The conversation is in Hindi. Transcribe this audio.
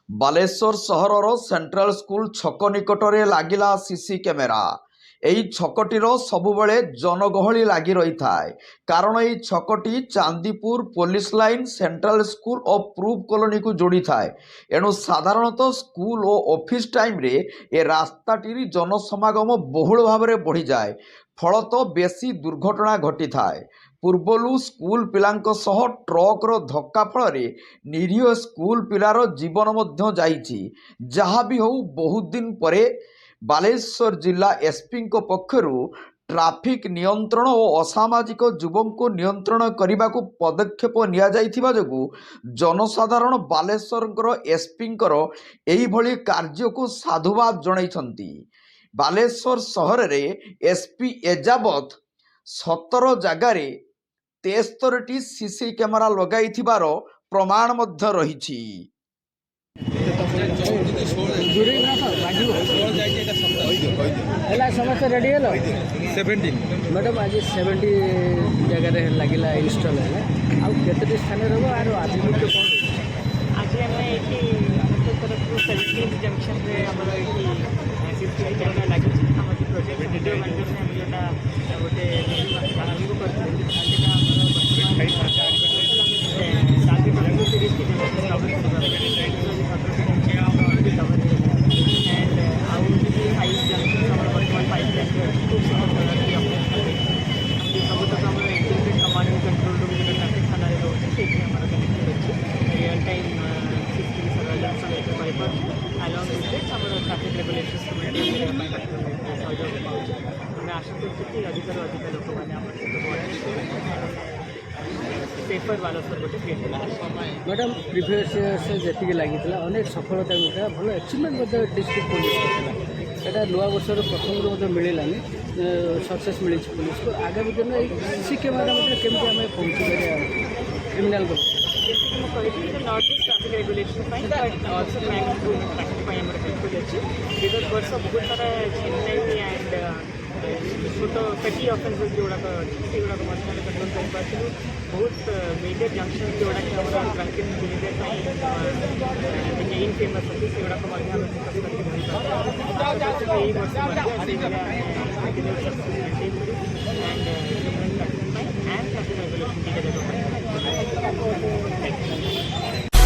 ବାଲେଶ୍ୱର ସହରର ସେଣ୍ଟ୍ରାଲ ସ୍କୁଲ ଛକ ନିକଟରେ ଲାଗିଲା ସିସି କ୍ୟାମେରା। ଏହି ଛକଟିର ସବୁବେଳେ ଜନଗହଳି ଲାଗି ରହିଥାଏ, କାରଣ ଏହି ଛକଟି Chandipur police line, central school ଓ ପ୍ରୁଭ୍ କଲୋନୀକୁ ଯୋଡ଼ିଥାଏ। ଏଣୁ ସାଧାରଣତଃ ସ୍କୁଲ ଓ ଅଫିସ ଟାଇମ୍ରେ ଏ ରାସ୍ତାଟିର ଜନସମାଗମ ବହୁଳ ଭାବରେ ବଢ଼ିଯାଏ, ଫଳତଃ ବେଶୀ ଦୁର୍ଘଟଣା ଘଟିଥାଏ। ପୂର୍ବରୁ ସ୍କୁଲ ପିଲାଙ୍କ ସହ ଟ୍ରକର ଧକ୍କା ଫଳରେ ନିରୀହ ସ୍କୁଲ ପିଲାର ଜୀବନ ମଧ୍ୟ ଯାଇଛି। ଯାହା ବି ହେଉ, ବହୁତ ଦିନ ପରେ ବାଲେଶ୍ୱର ଜିଲ୍ଲା ଏସ୍ପିଙ୍କ ପକ୍ଷରୁ ଟ୍ରାଫିକ୍ ନିୟନ୍ତ୍ରଣ ଓ ଅସାମାଜିକ ଯୁବଙ୍କୁ ନିୟନ୍ତ୍ରଣ କରିବାକୁ ପଦକ୍ଷେପ ନିଆଯାଇଥିବା ଯୋଗୁଁ ଜନସାଧାରଣ ବାଲେଶ୍ୱରଙ୍କର ଏସ୍ପିଙ୍କର ଏହିଭଳି କାର୍ଯ୍ୟକୁ ସାଧୁବାଦ ଜଣାଇଛନ୍ତି। ବାଲେଶ୍ୱର ସହରରେ ଏସ୍ପି ଏଯାବତ୍ 17 ଜାଗାରେ 73ଟି ସିସି କ୍ୟାମେରା ଲଗାଇଥିବାର ପ୍ରମାଣ ମଧ୍ୟ ରହିଛି। समस्त रेडी है 17 मैडम आज 70 जगह लगिला इनस्टॉल है आते स्थान रहा आर आभिमुख्य कौन आज आम ये तरफ 17 जंक्शन में आमर ये सीसीटीवी कैमेरा लगी प्रोजेक्ट वीडियो माध्यम जोटा गोटे आरंभ कमांड कंट्रोल रूम जो ट्राफिक थाना रोचे real time CCTV surveillance along with आम ट्राफिक रेगुलेशंस सहयोग पाँच आम आशा कर अधिक अधिक लोक मैंने सेफर बालेश्वर गोटे क्रिएट मैडम प्रिवियस जी लगी अनेक सफलता मिलता भल एचिवमेंट डिस्ट्रिक्ट पुलिस এটা নূয়া বছর প্রথমରୁ ମଧ୍ୟ ମିଳିଲାନି सक्सेस मिली पुलिस को आगामी दिन सी कैमेरा केमी आम पहुँची क्रिमिनाल को not just traffic regulation but also crime tracking helpful अच्छी विगत वर्ष बहुत सारा चेन्नई एंड छोट पेटी ऑफेंसेस जोड़ाक अच्छी से गुड़ाक कंट्रोल कर बहुत मेजर जंक्शन जोड़ा कि आम ड्रंकिंग बिहेवियर मेन फेमस अच्छी से गुड़ाक एंड ट्रैफिक रेगुलेशन